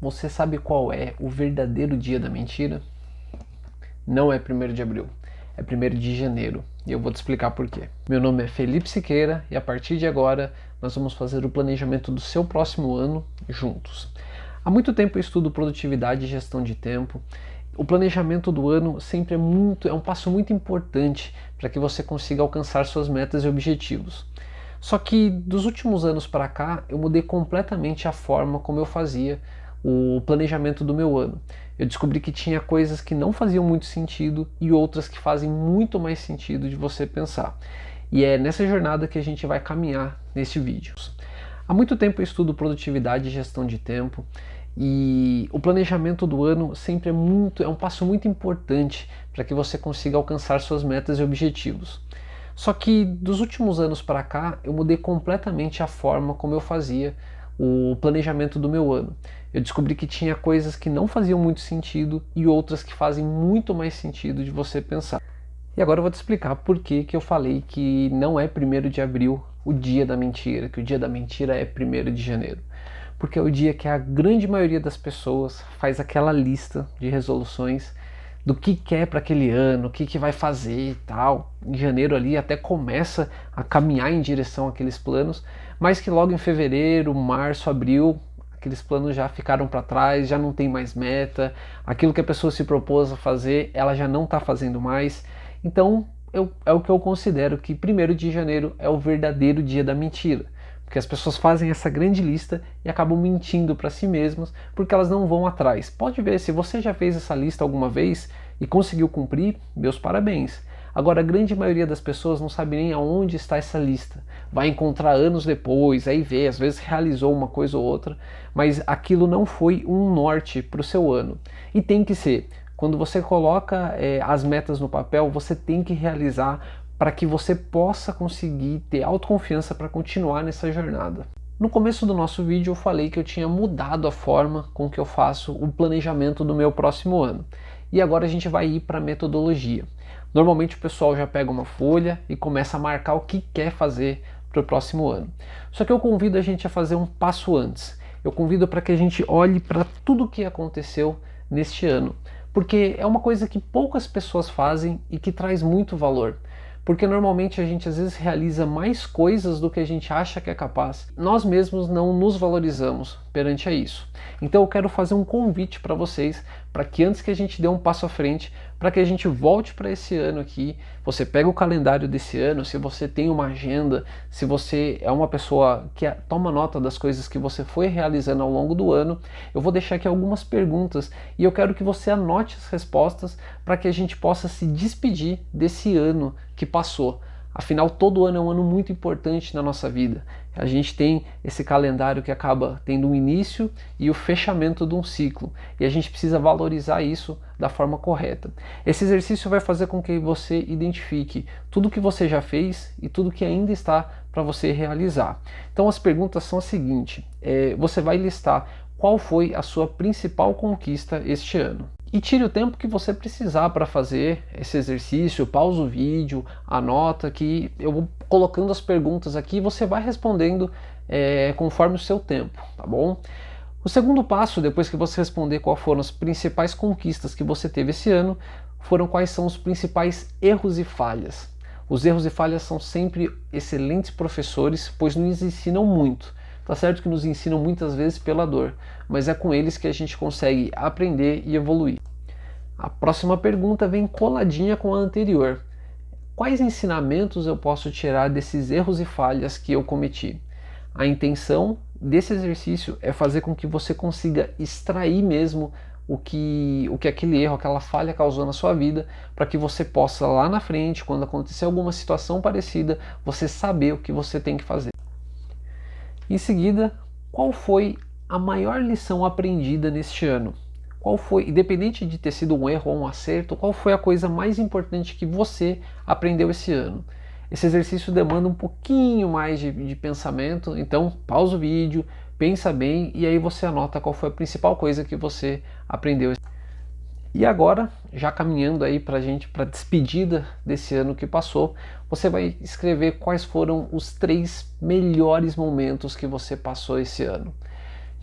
Você sabe qual é o verdadeiro dia da mentira? Não é 1º de abril, é 1º de janeiro. E eu vou te explicar por quê. Meu nome é Felipe Siqueira e a partir de agora nós vamos fazer o planejamento do seu próximo ano juntos. Há muito tempo eu estudo produtividade e gestão de tempo. O planejamento do ano sempre é um passo muito importante para que você consiga alcançar suas metas e objetivos. Só que dos últimos anos para cá eu mudei completamente a forma como eu fazia o planejamento do meu ano. Eu descobri que tinha coisas que não faziam muito sentido e outras que fazem muito mais sentido de você pensar. E é nessa jornada que a gente vai caminhar neste vídeo. Há muito tempo eu estudo produtividade e gestão de tempo e o planejamento do ano sempre é um passo muito importante para que você consiga alcançar suas metas e objetivos. Só que dos últimos anos para cá eu mudei completamente a forma como eu fazia o planejamento do meu ano. Eu descobri que tinha coisas que não faziam muito sentido e outras que fazem muito mais sentido de você pensar. E agora eu vou te explicar por que eu falei que não é 1º de abril o dia da mentira, que o dia da mentira é 1º de janeiro. Porque é o dia que a grande maioria das pessoas faz aquela lista de resoluções do que quer para aquele ano, o que vai fazer e tal. Em janeiro ali até começa a caminhar em direção àqueles planos, mas que logo em fevereiro, março, abril, aqueles planos já ficaram para trás, já não tem mais meta, aquilo que a pessoa se propôs a fazer, ela já não está fazendo mais. Então é o que eu considero que 1º de janeiro é o verdadeiro dia da mentira. Porque as pessoas fazem essa grande lista e acabam mentindo para si mesmas porque elas não vão atrás. Pode ver, se você já fez essa lista alguma vez e conseguiu cumprir, meus parabéns. Agora, a grande maioria das pessoas não sabe nem aonde está essa lista. Vai encontrar anos depois, aí vê, às vezes realizou uma coisa ou outra, mas aquilo não foi um norte para o seu ano. E tem que ser. Quando você coloca as metas no papel, você tem que realizar para que você possa conseguir ter autoconfiança para continuar nessa jornada. No começo do nosso vídeo eu falei que eu tinha mudado a forma com que eu faço o planejamento do meu próximo ano. E agora a gente vai ir para a metodologia. Normalmente o pessoal já pega uma folha e começa a marcar o que quer fazer para o próximo ano. Só que eu convido a gente a fazer um passo antes. Eu convido para que a gente olhe para tudo o que aconteceu neste ano. Porque é uma coisa que poucas pessoas fazem e que traz muito valor. Porque normalmente a gente às vezes realiza mais coisas do que a gente acha que é capaz. Nós mesmos não nos valorizamos perante a isso. Então eu quero fazer um convite para vocês, para que antes que a gente dê um passo à frente, para que a gente volte para esse ano aqui, você pega o calendário desse ano, se você tem uma agenda, se você é uma pessoa que toma nota das coisas que você foi realizando ao longo do ano, eu vou deixar aqui algumas perguntas e eu quero que você anote as respostas para que a gente possa se despedir desse ano que passou. Afinal, todo ano é um ano muito importante na nossa vida. A gente tem esse calendário que acaba tendo um início e o fechamento de um ciclo. E a gente precisa valorizar isso da forma correta. Esse exercício vai fazer com que você identifique tudo que você já fez e tudo que ainda está para você realizar. Então as perguntas são as seguintes. Você vai listar qual foi a sua principal conquista este ano. E tire o tempo que você precisar para fazer esse exercício, pausa o vídeo, anota que eu vou colocando as perguntas aqui e você vai respondendo conforme o seu tempo, tá bom? O segundo passo, depois que você responder quais foram as principais conquistas que você teve esse ano, foram quais são os principais erros e falhas. Os erros e falhas são sempre excelentes professores, pois nos ensinam muito. Tá certo que nos ensinam muitas vezes pela dor, mas é com eles que a gente consegue aprender e evoluir. A próxima pergunta vem coladinha com a anterior. Quais ensinamentos eu posso tirar desses erros e falhas que eu cometi? A intenção desse exercício é fazer com que você consiga extrair mesmo o que aquele erro, aquela falha causou na sua vida, para que você possa lá na frente, quando acontecer alguma situação parecida, você saber o que você tem que fazer. Em seguida, qual foi a maior lição aprendida neste ano? Qual foi, independente de ter sido um erro ou um acerto, qual foi a coisa mais importante que você aprendeu esse ano? Esse exercício demanda um pouquinho mais de pensamento, então pausa o vídeo, pensa bem e aí você anota qual foi a principal coisa que você aprendeu. E agora, já caminhando aí para a despedida desse ano que passou, você vai escrever quais foram os 3 melhores momentos que você passou esse ano.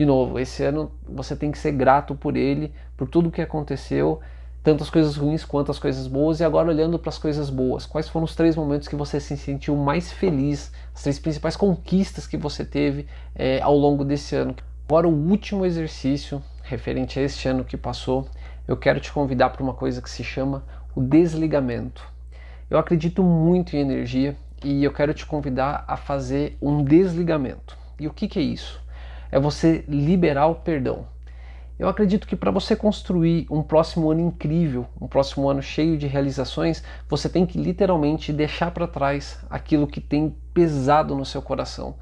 De novo, esse ano você tem que ser grato por ele, por tudo que aconteceu, tanto as coisas ruins quanto as coisas boas. E agora olhando para as coisas boas, quais foram os 3 momentos que você se sentiu mais feliz, as 3 principais conquistas que você teve ao longo desse ano? Agora o último exercício referente a este ano que passou, eu quero te convidar para uma coisa que se chama o desligamento. Eu acredito muito em energia e eu quero te convidar a fazer um desligamento. E o que é isso? É você liberar o perdão. Eu acredito que para você construir um próximo ano incrível, um próximo ano cheio de realizações, você tem que literalmente deixar para trás aquilo que tem pesado no seu coração.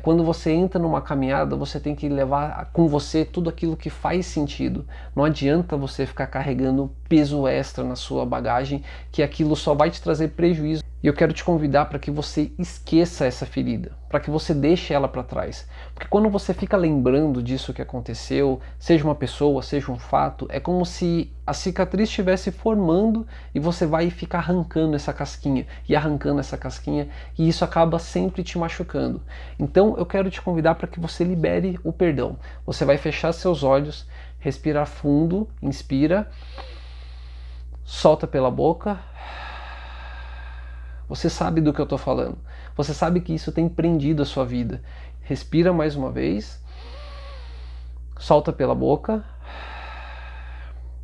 Quando você entra numa caminhada, você tem que levar com você tudo aquilo que faz sentido. Não adianta você ficar carregando peso extra na sua bagagem, que aquilo só vai te trazer prejuízo. E eu quero te convidar para que você esqueça essa ferida, para que você deixe ela para trás. Porque quando você fica lembrando disso que aconteceu, seja uma pessoa, seja um fato, é como se a cicatriz estivesse formando e você vai ficar arrancando essa casquinha e arrancando essa casquinha, e isso acaba sempre te machucando. Então eu quero te convidar para que você libere o perdão. Você vai fechar seus olhos, respirar fundo, inspira, solta pela boca. Você sabe do que eu estou falando. Você sabe que isso tem prendido a sua vida. Respira mais uma vez. Solta pela boca.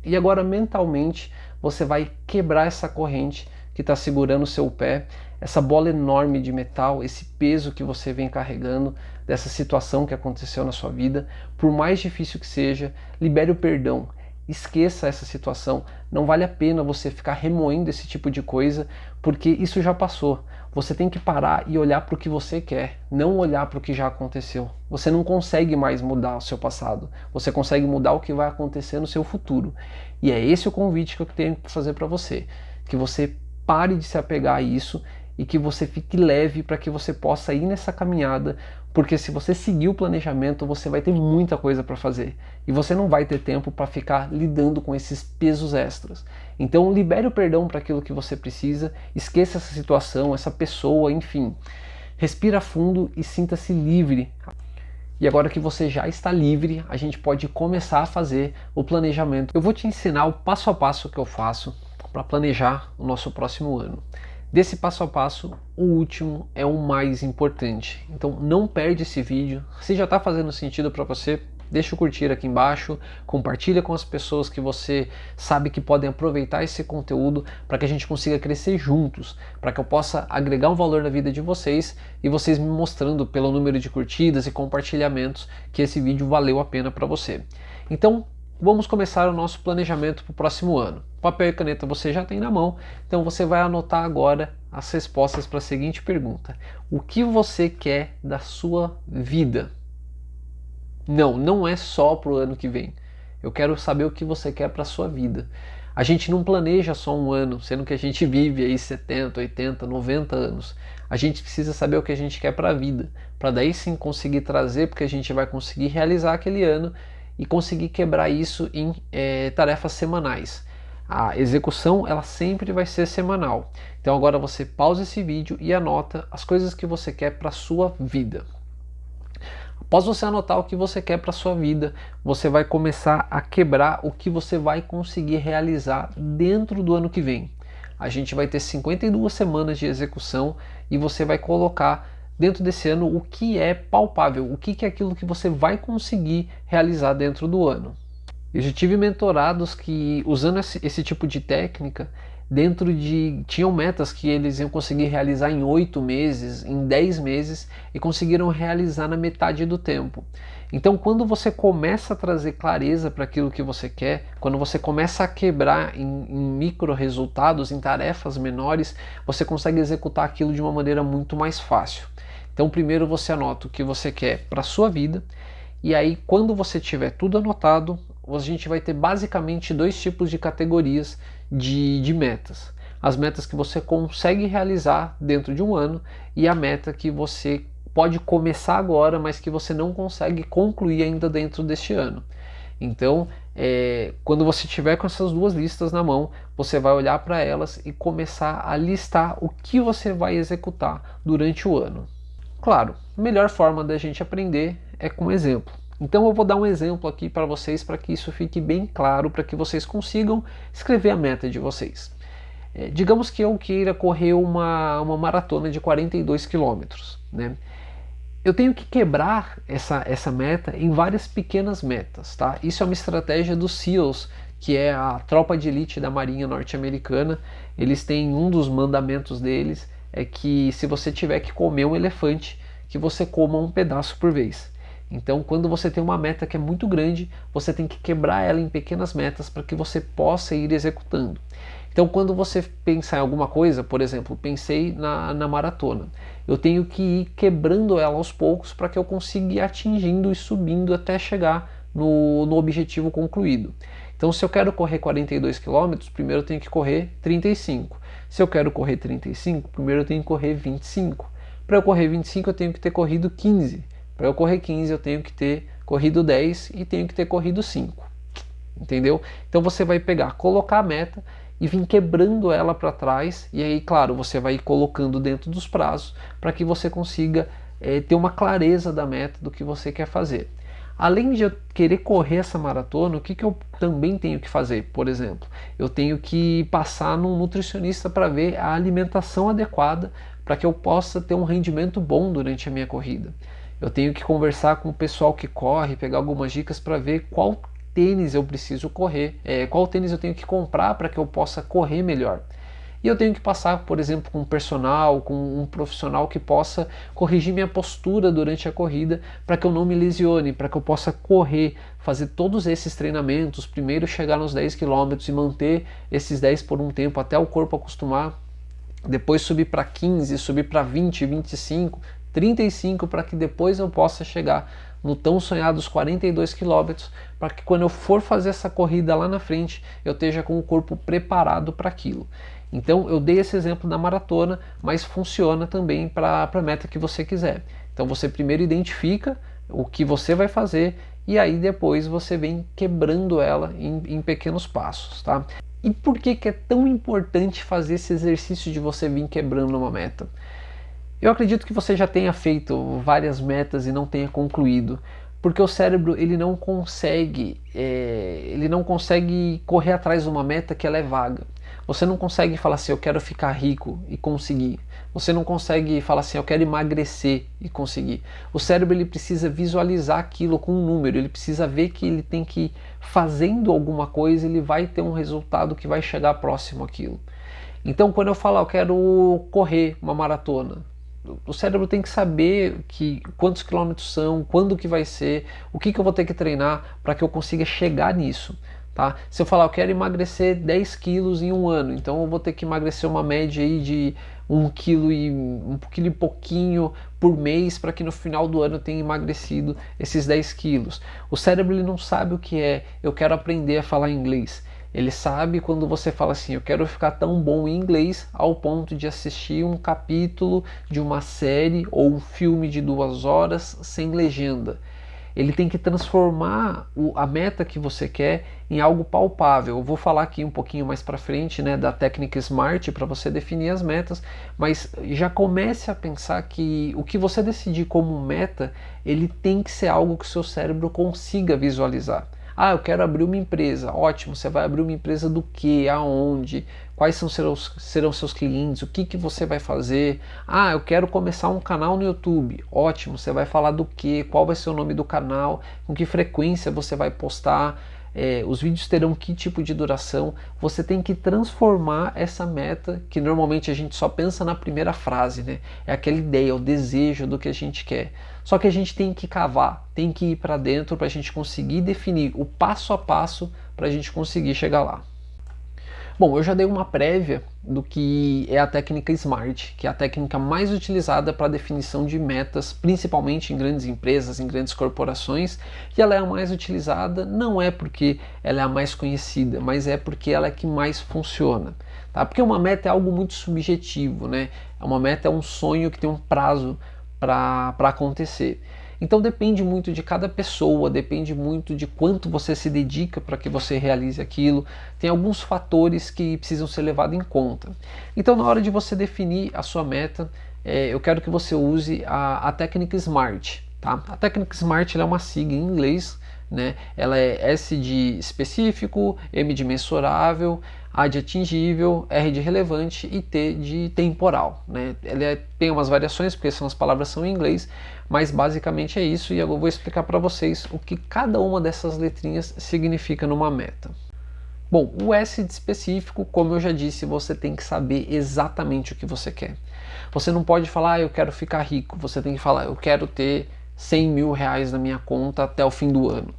E agora mentalmente você vai quebrar essa corrente que está segurando o seu pé, essa bola enorme de metal, esse peso que você vem carregando dessa situação que aconteceu na sua vida. Por mais difícil que seja, libere o perdão. Esqueça essa situação, não vale a pena você ficar remoendo esse tipo de coisa, porque isso já passou. Você tem que parar e olhar para o que você quer, não olhar para o que já aconteceu. Você não consegue mais mudar o seu passado, você consegue mudar o que vai acontecer no seu futuro. E é esse o convite que eu tenho que fazer para você, que você pare de se apegar a isso e que você fique leve para que você possa ir nessa caminhada, porque se você seguir o planejamento, você vai ter muita coisa para fazer e você não vai ter tempo para ficar lidando com esses pesos extras. Então libere o perdão para aquilo que você precisa, esqueça essa situação, essa pessoa, enfim. Respira fundo e sinta-se livre. E agora que você já está livre, a gente pode começar a fazer o planejamento. Eu vou te ensinar o passo a passo que eu faço para planejar o nosso próximo ano. Desse passo a passo, o último é o mais importante. Então não perde esse vídeo. Se já está fazendo sentido para você, deixa o curtir aqui embaixo, compartilha com as pessoas que você sabe que podem aproveitar esse conteúdo para que a gente consiga crescer juntos, para que eu possa agregar um valor na vida de vocês e vocês me mostrando pelo número de curtidas e compartilhamentos que esse vídeo valeu a pena para você. Então, vamos começar o nosso planejamento para o próximo ano. Papel e caneta você já tem na mão, então você vai anotar agora as respostas para a seguinte pergunta: o que você quer da sua vida? Não é só para o ano que vem. Eu quero saber o que você quer para a sua vida. A gente não planeja só um ano, sendo que a gente vive aí 70, 80, 90 anos. A gente precisa saber o que a gente quer para a vida, para daí sim conseguir trazer, porque a gente vai conseguir realizar aquele ano e conseguir quebrar isso em tarefas semanais. A execução ela sempre vai ser semanal. Então agora você pausa esse vídeo e anota as coisas que você quer para a sua vida. Após você anotar o que você quer para a sua vida, você vai começar a quebrar o que você vai conseguir realizar dentro do ano que vem. A gente vai ter 52 semanas de execução e você vai colocar dentro desse ano o que é palpável, o que é aquilo que você vai conseguir realizar dentro do ano. Eu já tive mentorados que, usando esse tipo de técnica, tinham metas que eles iam conseguir realizar em 8 meses, em 10 meses, e conseguiram realizar na metade do tempo. Então quando você começa a trazer clareza para aquilo que você quer, quando você começa a quebrar em micro resultados, em tarefas menores, você consegue executar aquilo de uma maneira muito mais fácil. Então primeiro você anota o que você quer para a sua vida, e aí quando você tiver tudo anotado, a gente vai ter basicamente 2 tipos de categorias de metas. As metas que você consegue realizar dentro de um ano e a meta que você pode começar agora, mas que você não consegue concluir ainda dentro deste ano. Então, quando você tiver com essas 2 listas na mão, você vai olhar para elas e começar a listar o que você vai executar durante o ano. Claro, a melhor forma da gente aprender é com exemplo. Então eu vou dar um exemplo aqui para vocês, para que isso fique bem claro, para que vocês consigam escrever a meta de vocês. Digamos que eu queira correr uma maratona de 42 quilômetros, né? Eu tenho que quebrar essa meta em várias pequenas metas, tá? Isso é uma estratégia dos SEALs, que é a tropa de elite da Marinha norte-americana. Eles têm um dos mandamentos deles, é que se você tiver que comer um elefante, que você coma um pedaço por vez. Então, quando você tem uma meta que é muito grande, você tem que quebrar ela em pequenas metas para que você possa ir executando. Então, quando você pensar em alguma coisa, por exemplo, pensei na maratona, eu tenho que ir quebrando ela aos poucos para que eu consiga ir atingindo e subindo até chegar no objetivo concluído. Então, se eu quero correr 42 km, primeiro eu tenho que correr 35. Se eu quero correr 35, primeiro eu tenho que correr 25. Para eu correr 25, eu tenho que ter corrido 15. Para eu correr 15, eu tenho que ter corrido 10 e tenho que ter corrido 5. Entendeu? Então você vai pegar, colocar a meta e vir quebrando ela para trás, e aí, claro, você vai colocando dentro dos prazos para que você consiga ter uma clareza da meta do que você quer fazer. Além de eu querer correr essa maratona, o que eu também tenho que fazer? Por exemplo, eu tenho que passar num nutricionista para ver a alimentação adequada para que eu possa ter um rendimento bom durante a minha corrida. Eu tenho que conversar com o pessoal que corre, pegar algumas dicas para ver qual tênis eu preciso correr, qual tênis eu tenho que comprar para que eu possa correr melhor. E eu tenho que passar, por exemplo, com um personal, com um profissional que possa corrigir minha postura durante a corrida para que eu não me lesione, para que eu possa correr, fazer todos esses treinamentos, primeiro chegar nos 10 km e manter esses 10 por um tempo até o corpo acostumar, depois subir para 15, subir para 20, 25, 35 para que depois eu possa chegar no tão sonhados 42 km, para que quando eu for fazer essa corrida lá na frente, eu esteja com o corpo preparado para aquilo. Então eu dei esse exemplo da maratona, mas funciona também para a meta que você quiser. Então você primeiro identifica o que você vai fazer e aí depois você vem quebrando ela em pequenos passos, tá? E por que é tão importante fazer esse exercício de você vir quebrando uma meta? Eu acredito que você já tenha feito várias metas e não tenha concluído, porque o cérebro ele não consegue correr atrás de uma meta que ela é vaga. Você não consegue falar assim, eu quero ficar rico e conseguir. Você não consegue falar assim, eu quero emagrecer e conseguir. O cérebro ele precisa visualizar aquilo com um número, ele precisa ver que ele tem que ir fazendo alguma coisa, ele vai ter um resultado que vai chegar próximo àquilo. Então quando eu falo, eu quero correr uma maratona, o cérebro tem que saber quantos quilômetros são, quando que vai ser, o que eu vou ter que treinar para que eu consiga chegar nisso. Tá? Se eu falar, eu quero emagrecer 10 quilos em um ano, então eu vou ter que emagrecer uma média aí de 1 quilo e pouquinho por mês para que no final do ano eu tenha emagrecido esses 10 quilos. O cérebro ele não sabe o que é, eu quero aprender a falar inglês. Ele sabe quando você fala assim, eu quero ficar tão bom em inglês ao ponto de assistir um capítulo de uma série ou um filme de 2 horas sem legenda. Ele tem que transformar a meta que você quer em algo palpável. Eu vou falar aqui um pouquinho mais para frente, né, da técnica SMART para você definir as metas, mas já comece a pensar que o que você decidir como meta, ele tem que ser algo que o seu cérebro consiga visualizar. Ah, eu quero abrir uma empresa. Ótimo, você vai abrir uma empresa do que? Aonde? Quais serão seus clientes? O que você vai fazer? Ah, eu quero começar um canal no YouTube. Ótimo, você vai falar do que? Qual vai ser o nome do canal? Com que frequência você vai postar? Os vídeos terão que tipo de duração? Você tem que transformar essa meta, que normalmente a gente só pensa na primeira frase, né? É aquela ideia, o desejo do que a gente quer. Só que a gente tem que cavar, tem que ir para dentro para a gente conseguir definir o passo a passo para a gente conseguir chegar lá. Bom, eu já dei uma prévia do que é a técnica SMART, que é a técnica mais utilizada para a definição de metas, principalmente em grandes empresas, em grandes corporações, e ela é a mais utilizada não é porque ela é a mais conhecida, mas é porque ela é a que mais funciona. Tá? Porque uma meta é algo muito subjetivo, né? Uma meta é um sonho que tem um prazo para acontecer. Então depende muito de cada pessoa, depende muito de quanto você se dedica para que você realize aquilo. Tem alguns fatores que precisam ser levados em conta. Então na hora de você definir a sua meta, eu quero que você use a técnica SMART. tá? A técnica SMART ela é uma sigla em inglês, né? Ela é S de específico, M de mensurável, A de atingível, R de relevante e T de temporal, né? Tem umas variações porque as palavras são em inglês, mas basicamente é isso, e eu vou explicar para vocês o que cada uma dessas letrinhas significa numa meta. Bom, o S de específico, como eu já disse, você tem que saber exatamente o que você quer. Você não pode falar, eu quero ficar rico. Você tem que falar, eu quero ter 100 mil reais na minha conta até o fim do ano.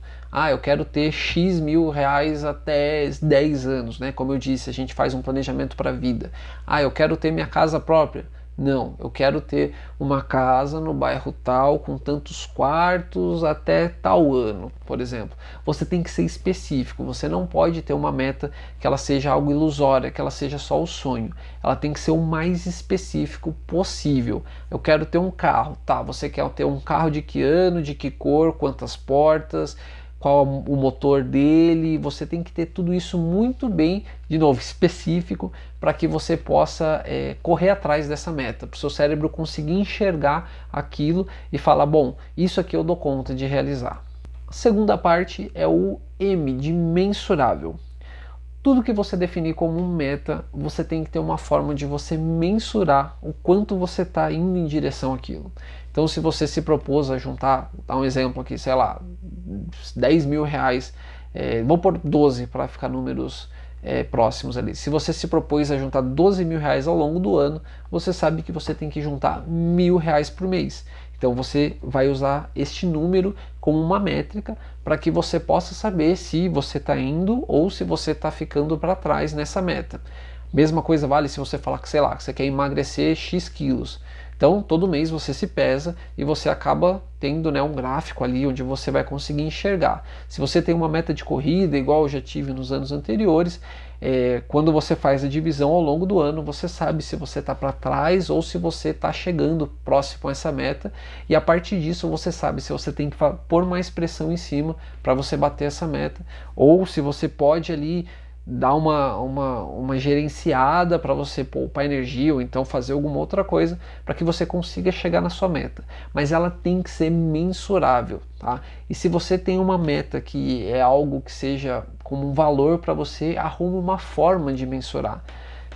Eu quero ter X mil reais até 10 anos, né? Como eu disse, a gente faz um planejamento para a vida. Eu quero ter minha casa própria. Não, eu quero ter uma casa no bairro tal, com tantos quartos até tal ano, por exemplo. Você tem que ser específico, você não pode ter uma meta que ela seja algo ilusória, que ela seja só o sonho. Ela tem que ser o mais específico possível. Eu quero ter um carro, tá? Você quer ter um carro de que ano, de que cor, quantas portas, qual o motor dele, você tem que ter tudo isso muito bem, de novo, específico, para que você possa correr atrás dessa meta, para o seu cérebro conseguir enxergar aquilo e falar, bom, isso aqui eu dou conta de realizar. A segunda parte é o M, de mensurável. Tudo que você definir como meta, você tem que ter uma forma de você mensurar o quanto você está indo em direção àquilo. Então, se você se propôs a juntar, vou dar um exemplo aqui, sei lá, 10 mil reais, vamos pôr 12 para ficar números próximos ali. Se você se propôs a juntar 12 mil reais ao longo do ano, você sabe que você tem que juntar R$1.000 por mês. Então você vai usar este número como uma métrica para que você possa saber se você está indo ou se você está ficando para trás nessa meta. Mesma coisa vale se você falar que, sei lá, que você quer emagrecer X quilos. Então todo mês você se pesa e você acaba tendo, né, um gráfico ali onde você vai conseguir enxergar. Se você tem uma meta de corrida, igual eu já tive nos anos anteriores, quando você faz a divisão ao longo do ano, você sabe se você está para trás ou se você está chegando próximo a essa meta, e a partir disso você sabe se você tem que pôr mais pressão em cima para você bater essa meta, ou se você pode ali dar uma gerenciada para você poupar energia ou então fazer alguma outra coisa para que você consiga chegar na sua meta. Mas ela tem que ser mensurável, tá? E se você tem uma meta que é algo que seja como um valor para você, arrume uma forma de mensurar.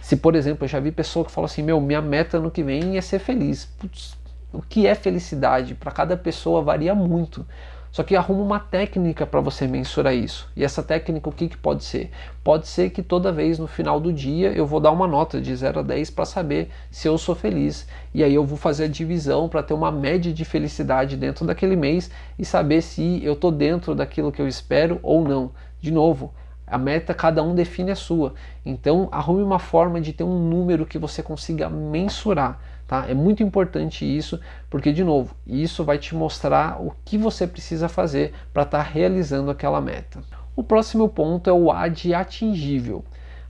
Se, por exemplo, eu já vi pessoa que fala assim, minha meta no que vem é ser feliz. Putz, o que é felicidade? Para cada pessoa varia muito. Só que arruma uma técnica para você mensurar isso. E essa técnica, o que pode ser? Pode ser que toda vez no final do dia eu vou dar uma nota de 0 a 10 para saber se eu sou feliz. E aí eu vou fazer a divisão para ter uma média de felicidade dentro daquele mês e saber se eu estou dentro daquilo que eu espero ou não. De novo, a meta cada um define a sua. Então arrume uma forma de ter um número que você consiga mensurar. Tá? É muito importante isso, porque, de novo, isso vai te mostrar o que você precisa fazer para estar realizando aquela meta. O próximo ponto é o A de atingível.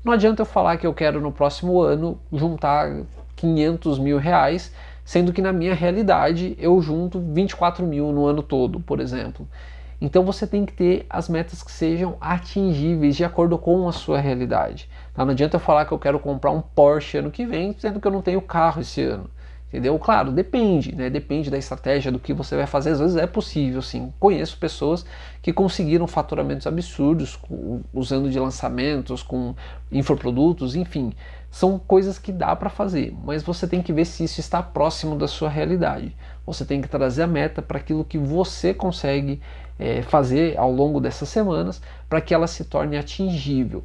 Não adianta eu falar que eu quero no próximo ano juntar 500 mil reais, sendo que na minha realidade eu junto 24 mil no ano todo, por exemplo. Então você tem que ter as metas que sejam atingíveis de acordo com a sua realidade. Tá? Não adianta eu falar que eu quero comprar um Porsche ano que vem, sendo que eu não tenho carro esse ano. Entendeu? Claro, depende, né? Depende da estratégia, do que você vai fazer. Às vezes é possível, sim. Conheço pessoas que conseguiram faturamentos absurdos usando de lançamentos, com infoprodutos, enfim. São coisas que dá para fazer, mas você tem que ver se isso está próximo da sua realidade. Você tem que trazer a meta para aquilo que você consegue fazer ao longo dessas semanas, para que ela se torne atingível.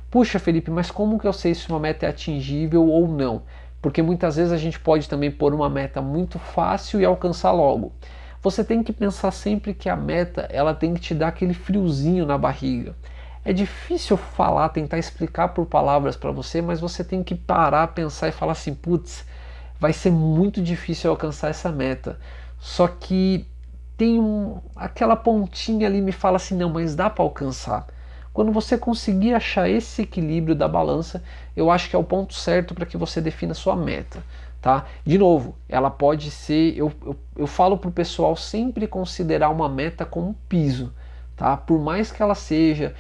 Puxa, Felipe, mas como que eu sei se uma meta é atingível ou não? Porque muitas vezes a gente pode também pôr uma meta muito fácil e alcançar logo. Você tem que pensar sempre que a meta ela tem que te dar aquele friozinho na barriga. É difícil falar, tentar explicar por palavras para você, mas você tem que parar, pensar e falar assim, putz, vai ser muito difícil alcançar essa meta. Só que tem aquela pontinha ali me fala assim, não, mas dá para alcançar. Quando você conseguir achar esse equilíbrio da balança, eu acho que é o ponto certo para que você defina a sua meta. Tá? De novo, ela pode ser, eu falo para o pessoal sempre considerar uma meta como um piso. Tá? Por mais que ela seja,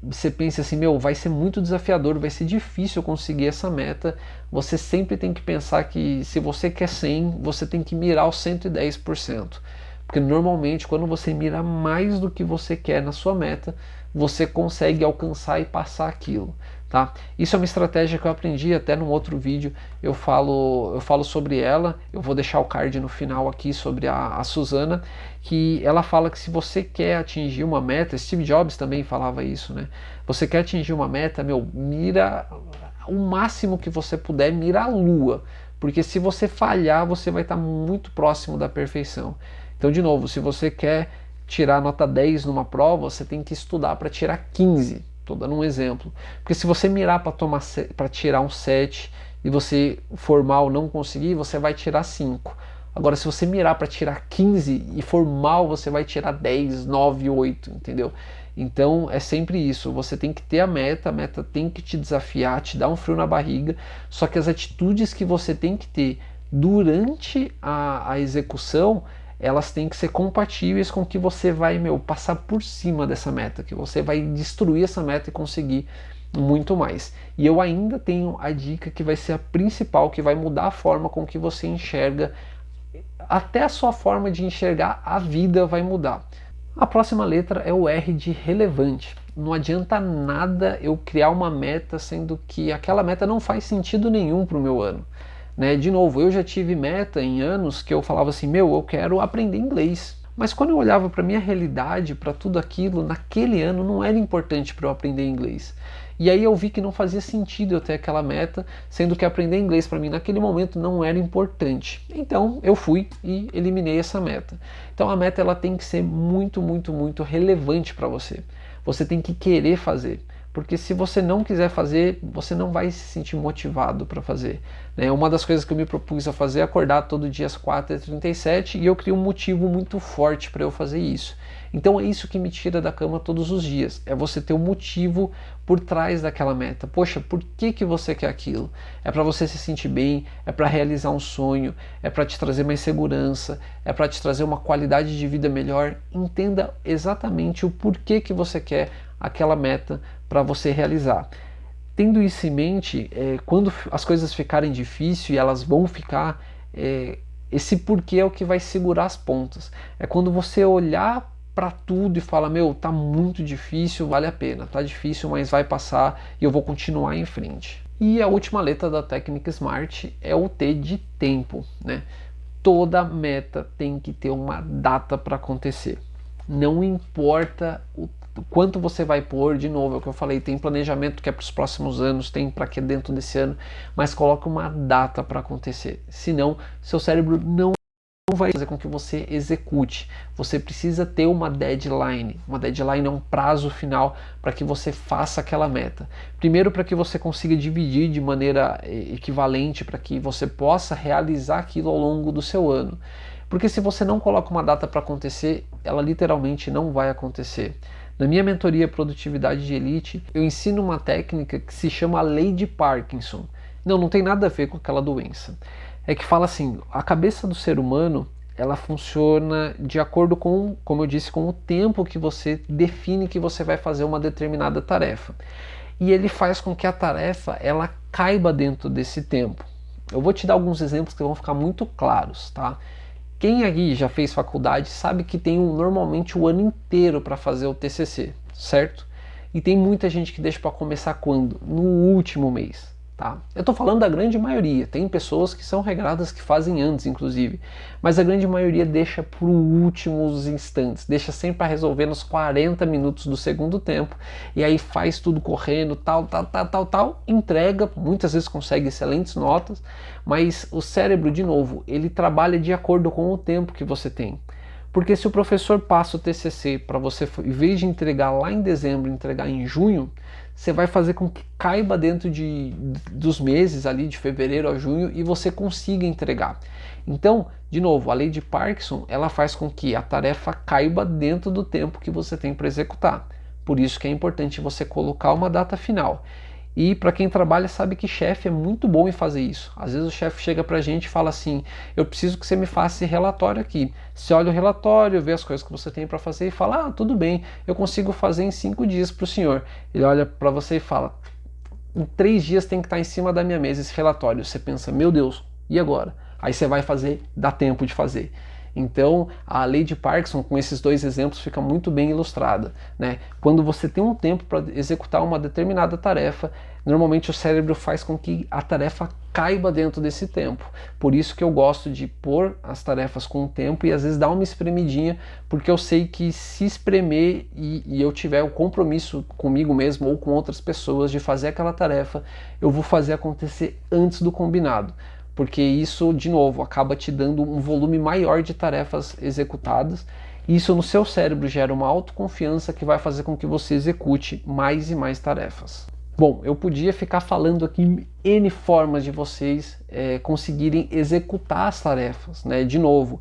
você pense assim, vai ser muito desafiador, vai ser difícil conseguir essa meta, você sempre tem que pensar que se você quer 100, você tem que mirar os 110%. Porque normalmente quando você mira mais do que você quer na sua meta, você consegue alcançar e passar aquilo, tá? Isso é uma estratégia que eu aprendi até num outro vídeo, eu falo sobre ela, eu vou deixar o card no final aqui sobre a Suzana, que ela fala que se você quer atingir uma meta, Steve Jobs também falava isso, né? Você quer atingir uma meta, meu, mira o máximo que você puder, mira a lua, porque se você falhar, você vai estar muito próximo da perfeição. Então, de novo, se você quer tirar nota 10 numa prova, você tem que estudar para tirar 15. Estou dando um exemplo. Porque se você mirar para tirar um 7 e você for mal não conseguir, você vai tirar 5. Agora, se você mirar para tirar 15 e for mal, você vai tirar 10, 9, 8, entendeu? Então é sempre isso, você tem que ter a meta tem que te desafiar, te dar um frio na barriga, só que as atitudes que você tem que ter durante a execução, elas têm que ser compatíveis com que você vai, passar por cima dessa meta, que você vai destruir essa meta e conseguir muito mais. E eu ainda tenho a dica que vai ser a principal, que vai mudar a forma com que você enxerga, até a sua forma de enxergar a vida vai mudar. A próxima letra é o R de relevante. Não adianta nada eu criar uma meta sendo que aquela meta não faz sentido nenhum para o meu ano. Né? De novo, eu já tive meta em anos que eu falava assim, eu quero aprender inglês. Mas quando eu olhava para a minha realidade, para tudo aquilo, naquele ano não era importante para eu aprender inglês. E aí eu vi que não fazia sentido eu ter aquela meta, sendo que aprender inglês para mim naquele momento não era importante. Então eu fui e eliminei essa meta. Então a meta ela tem que ser muito, muito, muito relevante para você. Você tem que querer fazer. Porque se você não quiser fazer, você não vai se sentir motivado para fazer. Né? Uma das coisas que eu me propus a fazer é acordar todo dia às 4h37 e eu criei um motivo muito forte para eu fazer isso. Então é isso que me tira da cama todos os dias, é você ter um motivo por trás daquela meta. Poxa, por que você quer aquilo? É para você se sentir bem, é para realizar um sonho, é para te trazer mais segurança, é para te trazer uma qualidade de vida melhor. Entenda exatamente o porquê que você quer aquela meta para você realizar. Tendo isso em mente, quando as coisas ficarem difíceis e elas vão ficar, esse porquê é o que vai segurar as pontas. É quando você olhar para tudo e fala, tá muito difícil, vale a pena, tá difícil, mas vai passar e eu vou continuar em frente. E a última letra da técnica SMART é o T de tempo, né? Toda meta tem que ter uma data para acontecer. Não importa o quanto você vai pôr, de novo, é o que eu falei, tem planejamento que é para os próximos anos, tem para que é dentro desse ano, mas coloca uma data para acontecer, senão seu cérebro não vai fazer com que você execute. Você precisa ter uma deadline. Uma deadline é um prazo final para que você faça aquela meta. Primeiro, para que você consiga dividir de maneira equivalente, para que você possa realizar aquilo ao longo do seu ano. Porque se você não coloca uma data para acontecer, ela literalmente não vai acontecer. Na minha mentoria Produtividade de Elite, eu ensino uma técnica que se chama Lei de Parkinson. Não tem nada a ver com aquela doença. É que fala assim, a cabeça do ser humano, ela funciona de acordo com, como eu disse, com o tempo que você define que você vai fazer uma determinada tarefa. E ele faz com que a tarefa, ela caiba dentro desse tempo. Eu vou te dar alguns exemplos que vão ficar muito claros, tá? Quem aqui já fez faculdade sabe que tem normalmente o ano inteiro para fazer o TCC, certo? E tem muita gente que deixa para começar quando? No último mês. Tá? Eu estou falando da grande maioria, tem pessoas que são regradas que fazem antes, inclusive, mas a grande maioria deixa para os últimos instantes, deixa sempre para resolver nos 40 minutos do segundo tempo, e aí faz tudo correndo, tal, entrega, muitas vezes consegue excelentes notas, mas o cérebro, de novo, ele trabalha de acordo com o tempo que você tem. Porque se o professor passa o TCC para você, em vez de entregar lá em dezembro, entregar em junho, você vai fazer com que caiba dentro dos meses ali de fevereiro a junho e você consiga entregar. Então, de novo, a lei de Parkinson, ela faz com que a tarefa caiba dentro do tempo que você tem para executar. Por isso que é importante você colocar uma data final. E para quem trabalha sabe que chefe é muito bom em fazer isso. Às vezes o chefe chega para a gente e fala assim, eu preciso que você me faça esse relatório aqui. Você olha o relatório, vê as coisas que você tem para fazer e fala, tudo bem, eu consigo fazer em 5 dias para o senhor. Ele olha para você e fala, em 3 dias tem que estar em cima da minha mesa esse relatório. Você pensa, meu Deus, e agora? Aí você vai fazer, dá tempo de fazer. Então, a lei de Parkinson, com esses dois exemplos, fica muito bem ilustrada, né? Quando você tem um tempo para executar uma determinada tarefa, normalmente o cérebro faz com que a tarefa caiba dentro desse tempo. Por isso que eu gosto de pôr as tarefas com o tempo e às vezes dar uma espremidinha, porque eu sei que se espremer e eu tiver o compromisso comigo mesmo ou com outras pessoas de fazer aquela tarefa, eu vou fazer acontecer antes do combinado. Porque isso, de novo, acaba te dando um volume maior de tarefas executadas. E isso no seu cérebro gera uma autoconfiança que vai fazer com que você execute mais e mais tarefas. Bom, eu podia ficar falando aqui N formas de vocês conseguirem executar as tarefas, né? De novo,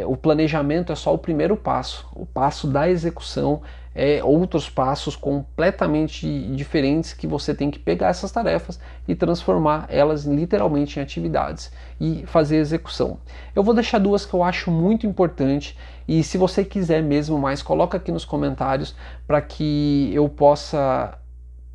o planejamento é só o primeiro passo. O passo da execução é outros passos completamente diferentes que você tem que pegar essas tarefas e transformar elas literalmente em atividades e fazer execução. Eu vou deixar duas que eu acho muito importante e se você quiser mesmo mais, coloca aqui nos comentários para que eu possa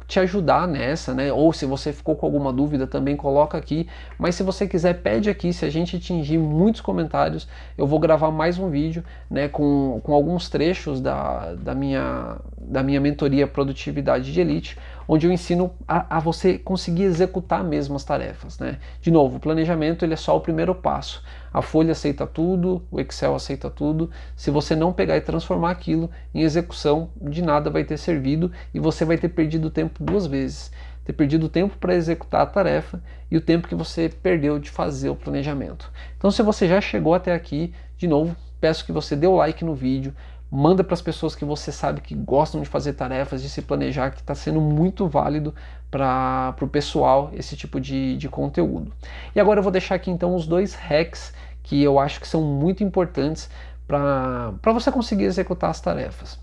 te ajudar nessa, né? Ou se você ficou com alguma dúvida também coloca aqui, mas se você quiser pede aqui, se a gente atingir muitos comentários, eu vou gravar mais um vídeo, né, com alguns trechos da minha mentoria Produtividade de Elite, onde eu ensino a você conseguir executar mesmo as tarefas, né? De novo, o planejamento ele é só o primeiro passo. A Folha aceita tudo, o Excel aceita tudo. Se você não pegar e transformar aquilo em execução, de nada vai ter servido e você vai ter perdido tempo duas vezes. Ter perdido o tempo para executar a tarefa e o tempo que você perdeu de fazer o planejamento. Então, se você já chegou até aqui, de novo, peço que você dê o like no vídeo, manda para as pessoas que você sabe que gostam de fazer tarefas, de se planejar, que está sendo muito válido para o pessoal esse tipo de conteúdo. E agora eu vou deixar aqui então os dois hacks que eu acho que são muito importantes para você conseguir executar as tarefas.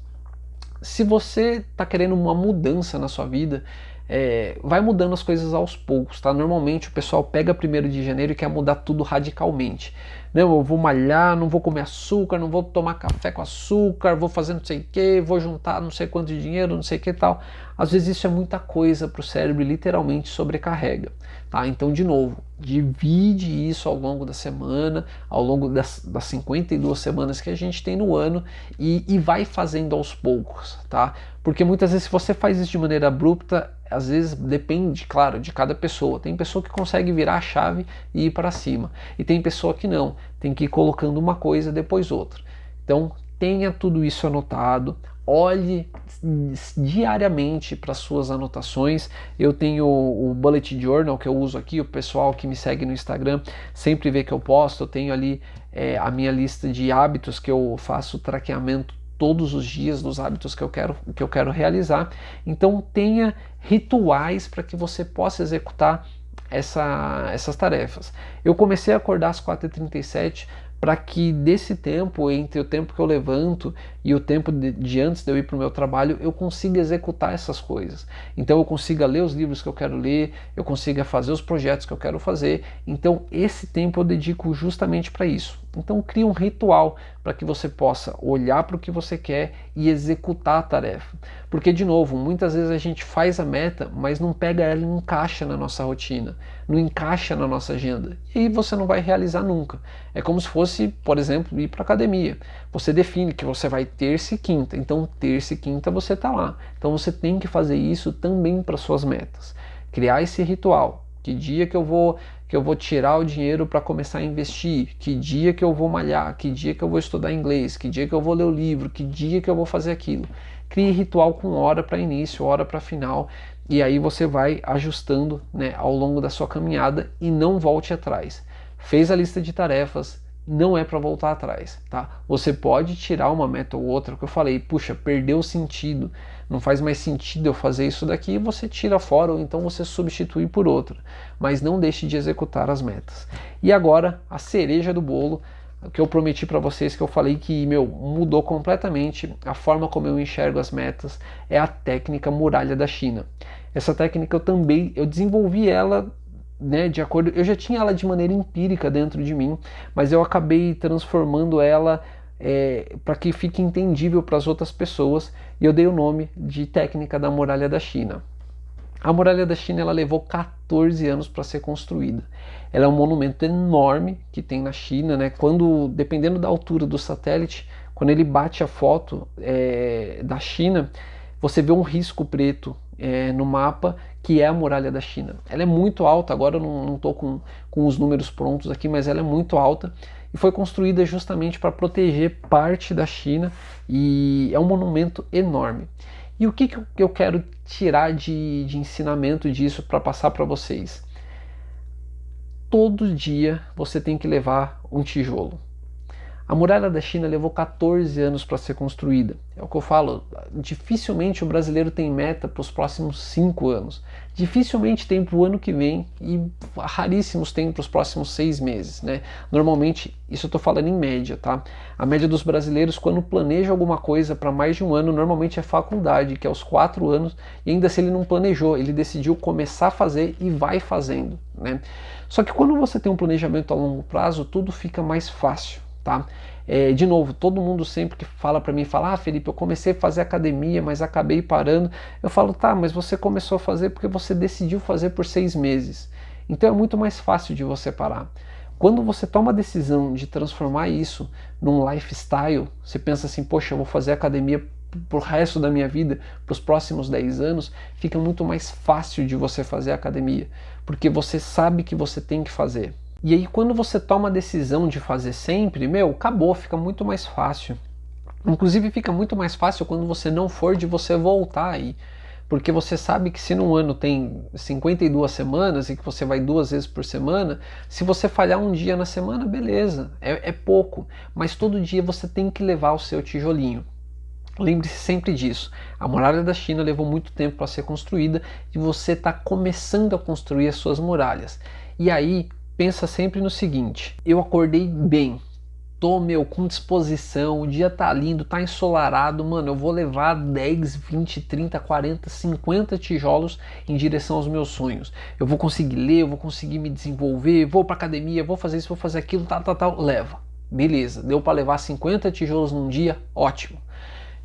Se você está querendo uma mudança na sua vida, vai mudando as coisas aos poucos, tá? Normalmente o pessoal pega 1º de janeiro e quer mudar tudo radicalmente. Não, eu vou malhar, não vou comer açúcar, não vou tomar café com açúcar, vou fazer não sei o que, vou juntar não sei quanto de dinheiro, não sei o que e tal. Às vezes isso é muita coisa para o cérebro e literalmente sobrecarrega, tá? Então, de novo, divide isso ao longo da semana, ao longo das 52 semanas que a gente tem no ano e vai fazendo aos poucos, tá? Porque muitas vezes se você faz isso de maneira abrupta, às vezes depende, claro, de cada pessoa. Tem pessoa que consegue virar a chave e ir para cima. E tem pessoa que não, tem que ir colocando uma coisa depois outra. Então tenha tudo isso anotado, olhe diariamente para suas anotações. Eu tenho o Bullet Journal que eu uso aqui, o pessoal que me segue no Instagram sempre vê que eu posto, eu tenho ali a minha lista de hábitos que eu faço traqueamento todos os dias dos hábitos que eu quero realizar. Então tenha rituais para que você possa executar essas tarefas. Eu comecei a acordar às 4h37 para que desse tempo, entre o tempo que eu levanto e o tempo de antes de eu ir para o meu trabalho, eu consiga executar essas coisas. Então eu consiga ler os livros que eu quero ler, eu consiga fazer os projetos que eu quero fazer. Então esse tempo eu dedico justamente para isso. Então cria um ritual para que você possa olhar para o que você quer e executar a tarefa. Porque, de novo, muitas vezes a gente faz a meta, mas não pega ela e não encaixa na nossa rotina, não encaixa na nossa agenda. E aí você não vai realizar nunca. É como se fosse, por exemplo, ir para a academia. Você define que você vai terça e quinta, então terça e quinta você está lá. Então você tem que fazer isso também para suas metas. Criar esse ritual. Que dia que eu vou tirar o dinheiro para começar a investir? Que dia que eu vou malhar? Que dia que eu vou estudar inglês? Que dia que eu vou ler o livro? Que dia que eu vou fazer aquilo? Crie ritual com hora para início, hora para final, e aí você vai ajustando, né, ao longo da sua caminhada e não volte atrás. Fez a lista de tarefas, não é para voltar atrás, tá? Você pode tirar uma meta ou outra, que eu falei, puxa, perdeu o sentido, não faz mais sentido eu fazer isso daqui, você tira fora ou então você substitui por outra, mas não deixe de executar as metas. E agora, a cereja do bolo, que eu prometi para vocês, que eu falei que, mudou completamente a forma como eu enxergo as metas, é a técnica Muralha da China. Essa técnica eu desenvolvi ela, né, de acordo, eu já tinha ela de maneira empírica dentro de mim, mas eu acabei transformando ela para que fique entendível para as outras pessoas, e eu dei o nome de técnica da Muralha da China. A muralha da China ela levou 14 anos para ser construída. Ela é um monumento enorme que tem na China, né? Quando, dependendo da altura do satélite, quando ele bate a foto da China, você vê um risco preto no mapa que é a muralha da China. Ela é muito alta, agora eu não estou com os números prontos aqui, mas ela é muito alta e foi construída justamente para proteger parte da China e é um monumento enorme. E o que eu quero tirar de ensinamento disso para passar para vocês? Todo dia você tem que levar um tijolo. A muralha da China levou 14 anos para ser construída. É o que eu falo, dificilmente o brasileiro tem meta para os próximos 5 anos. Dificilmente tem para o ano que vem e raríssimos tem para os próximos 6 meses. Né? Normalmente, isso eu estou falando em média, tá? A média dos brasileiros, quando planeja alguma coisa para mais de um ano, normalmente é faculdade, que é aos 4 anos, e ainda se ele não planejou, ele decidiu começar a fazer e vai fazendo. Né? Só que quando você tem um planejamento a longo prazo, tudo fica mais fácil. Tá? De novo, todo mundo sempre que fala para mim, fala, Felipe, eu comecei a fazer academia, mas acabei parando. Eu falo, tá, mas você começou a fazer porque você decidiu fazer por 6 meses. Então é muito mais fácil de você parar. Quando você toma a decisão de transformar isso num lifestyle, você pensa assim, poxa, eu vou fazer academia pro resto da minha vida, para os próximos 10 anos, fica muito mais fácil de você fazer academia, porque você sabe que você tem que fazer. E aí quando você toma a decisão de fazer sempre, acabou, fica muito mais fácil. Inclusive fica muito mais fácil quando você não for de você voltar aí. Porque você sabe que se num ano tem 52 semanas e que você vai 2 vezes por semana, se você falhar um dia na semana, beleza, é pouco. Mas todo dia você tem que levar o seu tijolinho. Lembre-se sempre disso. A muralha da China levou muito tempo para ser construída e você está começando a construir as suas muralhas. E aí, pensa sempre no seguinte, eu acordei bem, tô com disposição, o dia tá lindo, tá ensolarado, mano, eu vou levar 10, 20, 30, 40, 50 tijolos em direção aos meus sonhos. Eu vou conseguir ler, eu vou conseguir me desenvolver, vou pra academia, vou fazer isso, vou fazer aquilo, tal, leva. Beleza, deu para levar 50 tijolos num dia, ótimo.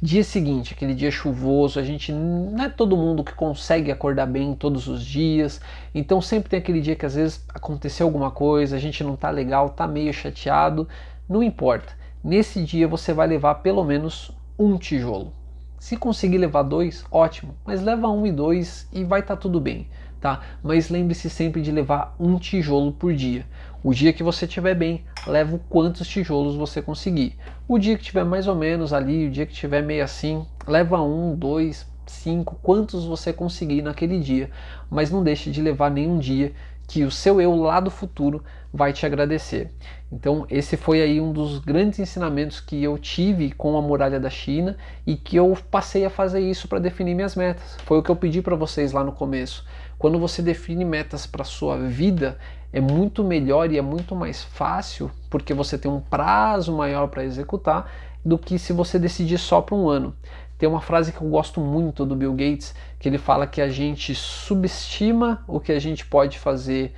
Dia seguinte, aquele dia chuvoso, não é todo mundo que consegue acordar bem todos os dias, então sempre tem aquele dia que às vezes aconteceu alguma coisa, a gente não tá legal, tá meio chateado, não importa. Nesse dia você vai levar pelo menos um tijolo. Se conseguir levar 2, ótimo, mas leva 1 e 2 e vai estar tudo bem, tá? Mas lembre-se sempre de levar um tijolo por dia. O dia que você estiver bem, leva quantos tijolos você conseguir. O dia que estiver mais ou menos ali, o dia que estiver meio assim, leva 1, 2, 5, quantos você conseguir naquele dia. Mas não deixe de levar nenhum dia que o seu eu lá do futuro vai te agradecer. Então esse foi aí um dos grandes ensinamentos que eu tive com a muralha da China e que eu passei a fazer isso para definir minhas metas. Foi o que eu pedi para vocês lá no começo. Quando você define metas para sua vida, é muito melhor e é muito mais fácil, porque você tem um prazo maior para executar, do que se você decidir só para um ano. Tem uma frase que eu gosto muito do Bill Gates, que ele fala que a gente subestima o que a gente pode fazer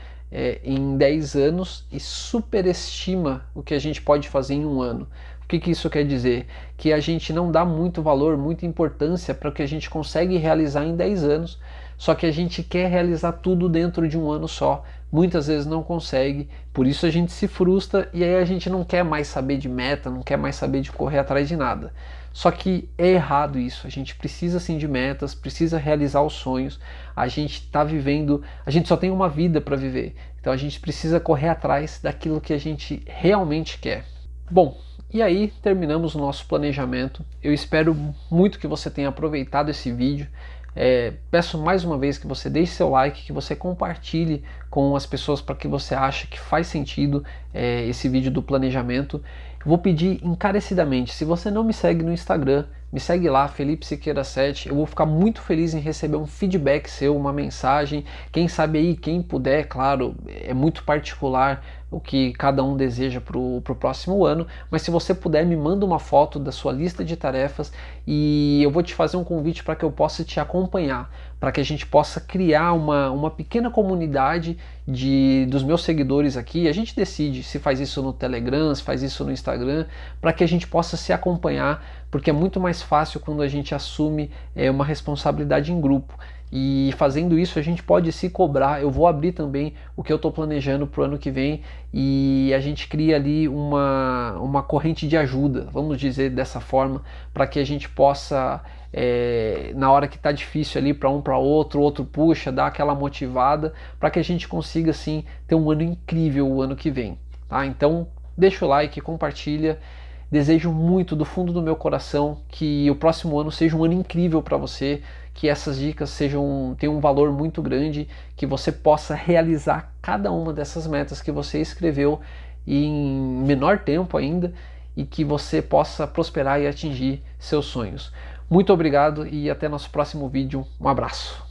em 10 anos e superestima o que a gente pode fazer em um ano. O que isso quer dizer? Que a gente não dá muito valor, muita importância para o que a gente consegue realizar em 10 anos, só que a gente quer realizar tudo dentro de um ano só. Muitas vezes não consegue, por isso a gente se frustra e aí a gente não quer mais saber de meta, não quer mais saber de correr atrás de nada. Só que é errado isso, a gente precisa sim de metas, precisa realizar os sonhos, a gente está vivendo, a gente só tem uma vida para viver, então a gente precisa correr atrás daquilo que a gente realmente quer. Bom, e aí terminamos o nosso planejamento, eu espero muito que você tenha aproveitado esse vídeo. Peço mais uma vez que você deixe seu like, que você compartilhe com as pessoas para que você acha que faz sentido esse vídeo do planejamento. Eu vou pedir encarecidamente, se você não me segue no Instagram, me segue lá, Felipe Siqueira 7, eu vou ficar muito feliz em receber um feedback seu, uma mensagem, quem sabe aí, quem puder, claro, é muito particular o que cada um deseja para o próximo ano, mas se você puder, me manda uma foto da sua lista de tarefas e eu vou te fazer um convite para que eu possa te acompanhar, para que a gente possa criar uma pequena comunidade dos meus seguidores aqui. A gente decide se faz isso no Telegram, se faz isso no Instagram, para que a gente possa se acompanhar, porque é muito mais fácil quando a gente assume uma responsabilidade em grupo. E fazendo isso a gente pode se cobrar. Eu vou abrir também o que eu estou planejando para o ano que vem e a gente cria ali uma corrente de ajuda, vamos dizer dessa forma, para que a gente possa, na hora que está difícil ali para um para outro, o outro puxa, dá aquela motivada, para que a gente consiga assim ter um ano incrível o ano que vem. Tá? Então deixa o like, compartilha. Desejo muito do fundo do meu coração que o próximo ano seja um ano incrível para você, que essas dicas tenham um valor muito grande, que você possa realizar cada uma dessas metas que você escreveu em menor tempo ainda e que você possa prosperar e atingir seus sonhos. Muito obrigado e até nosso próximo vídeo. Um abraço.